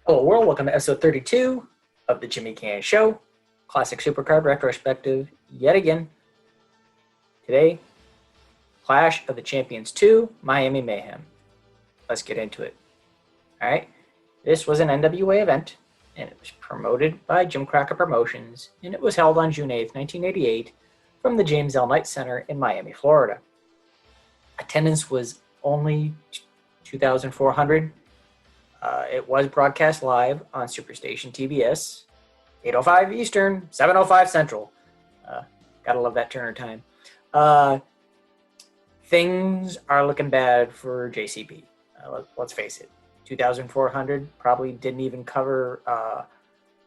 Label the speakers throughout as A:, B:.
A: Hello world, welcome to episode 32 of the Jimmy Canz Show. Classic Supercard Retrospective yet again. Today, Clash of the Champions 2, Miami Mayhem. Let's get into it. Alright, this was an NWA event, and it was promoted by Jim Crockett Promotions, and it was held on June 8th, 1988, from the James L. Knight Center in Miami, Florida. Attendance was only 2,400. It was broadcast live on Superstation TBS, 8:05 Eastern, 7:05 Central. Gotta love that Turner time. Things are looking bad for JCP. Let's face it. 2,400 probably didn't even cover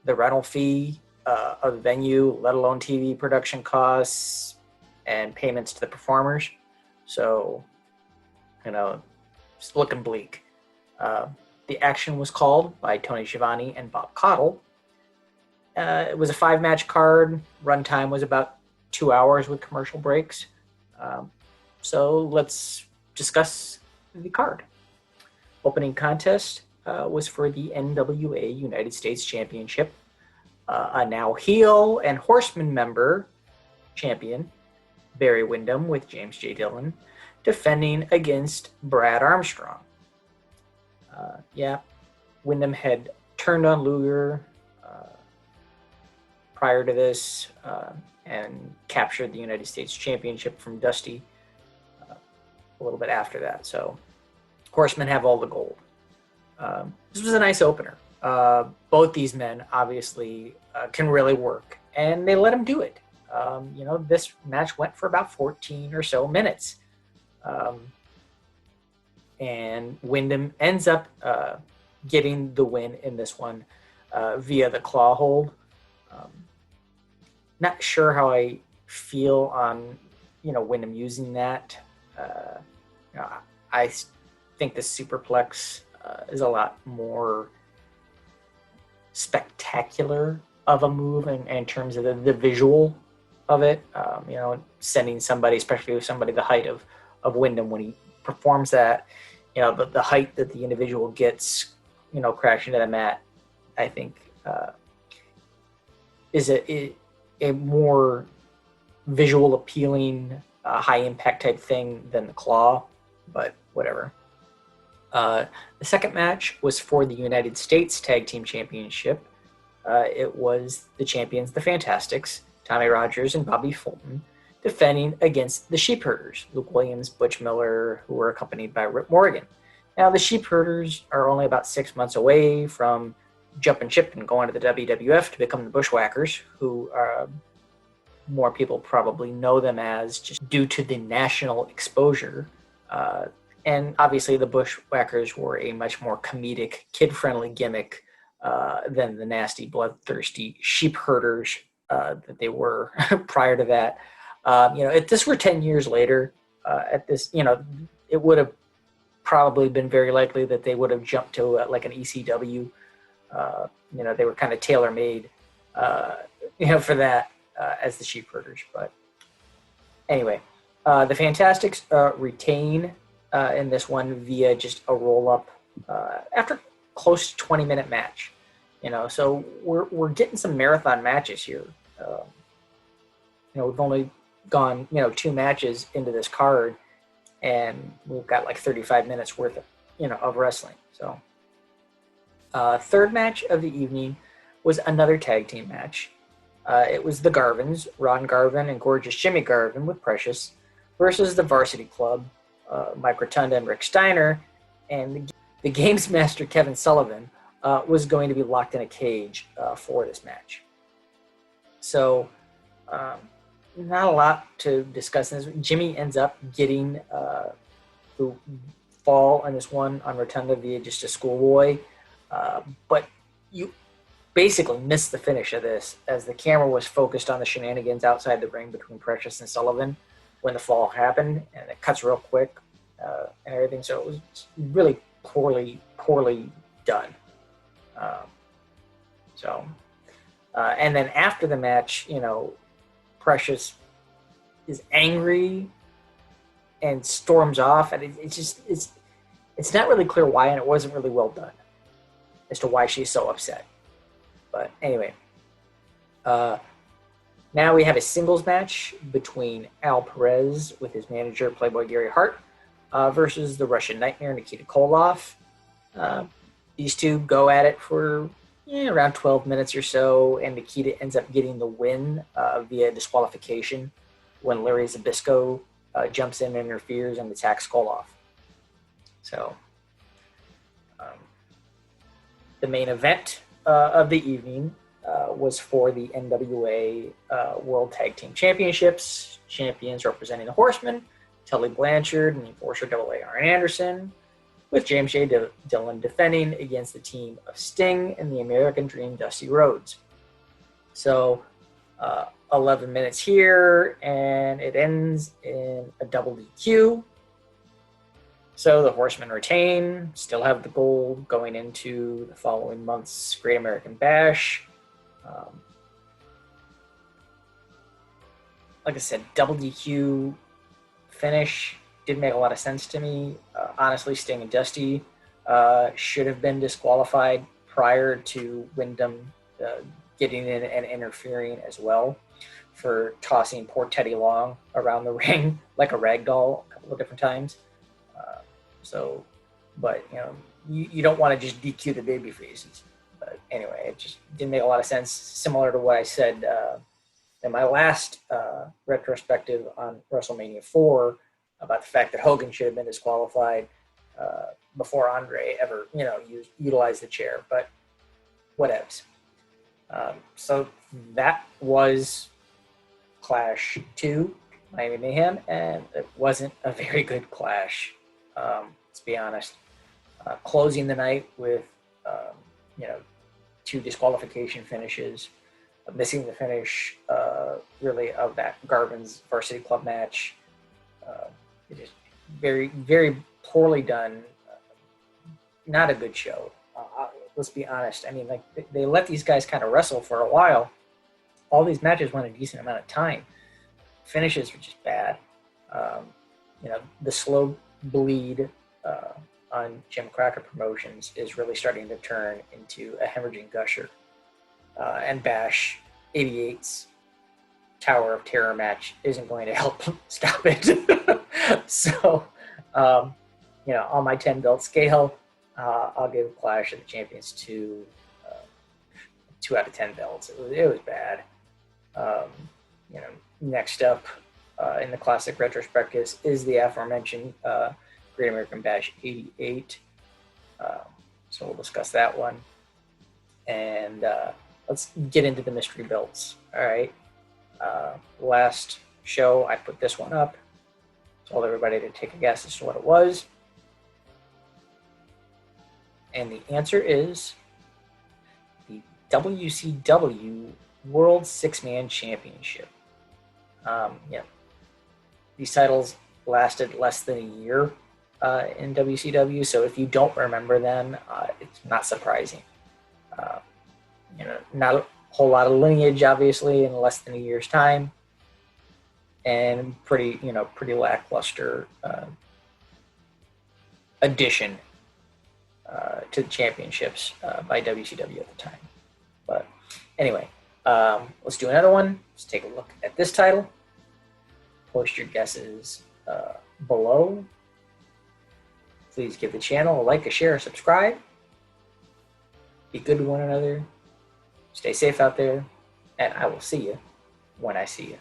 A: the rental fee of the venue, let alone TV production costs and payments to the performers. So, it's looking bleak. The action was called by Tony Schiavone and Bob Caudle. It was a 5-match card. Runtime was about 2 hours with commercial breaks. So let's discuss the card. Opening contest was for the NWA United States Championship. A now heel and Horseman member champion, Barry Windham with James J. Dillon, defending against Brad Armstrong. Windham had turned on Luger prior to this and captured the United States Championship from Dusty a little bit after that. So Horsemen have all the gold. This was a nice opener. Both these men obviously can really work, and they let them do it. This match went for about 14 or so minutes. And Windham ends up getting the win in this one via the claw hold. Not sure how I feel on, Windham using that. I think the superplex is a lot more spectacular of a move in terms of the visual of it. Sending somebody, especially with somebody the height of Windham when he performs that, the height that the individual gets, crashing to the mat, I think is a more visual appealing, high impact type thing than the claw, but whatever. The second match was for the United States Tag Team Championship. It was the champions, the Fantastics, Tommy Rogers and Bobby Fulton, defending against the Sheepherders, Luke Williams, Butch Miller, who were accompanied by Rip Morgan. Now, the Sheepherders are only about 6 months away from jumping ship and going to the WWF to become the Bushwhackers, who more people probably know them as just due to the national exposure. And obviously, the Bushwhackers were a much more comedic, kid-friendly gimmick than the nasty, bloodthirsty Sheepherders that they were prior to that. If this were 10 years later, it would have probably been very likely that they would have jumped to like an ECW. They were kind of tailor-made, for that as the Sheepherders. But anyway, the Fantastics retain in this one via just a roll-up after close to 20-minute match. So we're getting some marathon matches here. We've only gone 2 matches into this card, and we've got like 35 minutes worth of wrestling. So third match of the evening was another tag team match. It was the Garvins, Ron Garvin and Gorgeous Jimmy Garvin with Precious, versus the Varsity Club, Mike Rotunda and Rick Steiner, and the Games Master Kevin Sullivan was going to be locked in a cage for this match. So not a lot to discuss in this. Jimmy ends up getting the fall on this one on Rotunda via just a schoolboy, but you basically missed the finish of this as the camera was focused on the shenanigans outside the ring between Precious and Sullivan when the fall happened, and it cuts real quick and everything. So it was really poorly done. And then after the match, Precious is angry and storms off, and it's not really clear why, and it wasn't really well done. as to why she's so upset. But anyway, now we have a singles match between Al Perez with his manager, Playboy Gary Hart, versus the Russian Nightmare, Nikita Koloff. These two go at it for around 12 minutes or so, and Nikita ends up getting the win via disqualification when Larry Zbyszko jumps in and interferes and attacks Koloff. So, the main event of the evening was for the NWA World Tag Team Championships. Champions representing the Horsemen, Tully Blanchard and Enforcer AA Arn Anderson, with James J. Dillon defending against the team of Sting and the American Dream Dusty Rhodes. So 11 minutes here, and it ends in a double DQ. So the Horsemen retain, still have the gold going into the following month's Great American Bash. Like I said, double DQ finish didn't make a lot of sense to me. Honestly, Sting and Dusty should have been disqualified prior to Wyndham getting in and interfering as well for tossing poor Teddy Long around the ring like a rag doll a couple of different times. But you don't want to just DQ the baby faces. But anyway, it just didn't make a lot of sense. Similar to what I said in my last retrospective on WrestleMania 4 about the fact that Hogan should have been disqualified before Andre ever, utilized the chair. But whatevs. So that was Clash 2, Miami Mayhem, and it wasn't a very good Clash. Let's be honest. Closing the night with, 2 disqualification finishes, missing the finish, really, of that Garvin's Varsity Club match. It is very, very poorly done. Not a good show. Let's be honest. I mean, they let these guys kind of wrestle for a while. All these matches went a decent amount of time. Finishes were just bad. The slow bleed on Jim Crockett Promotions is really starting to turn into a hemorrhaging gusher. And Bash 88's Tower of Terror match isn't going to help stop it. So, on my 10-belt scale, I'll give Clash of the Champions 2 out of 10 belts. It was bad. Next up in the classic retrospectives is the aforementioned Great American Bash 88. So we'll discuss that one. And let's get into the mystery belts. All right. Last show, I put this one up. Told everybody to take a guess as to what it was. And the answer is the WCW World Six-Man Championship. These titles lasted less than a year in WCW, so if you don't remember them, it's not surprising. Not a whole lot of lineage, obviously, in less than a year's time, and pretty lackluster addition to the championships by WCW at the time. But anyway, let's do another one. Let's take a look at this title. Post your guesses below. Please give the channel a like, a share, a subscribe. Be good to one another. Stay safe out there, and I will see you when I see you.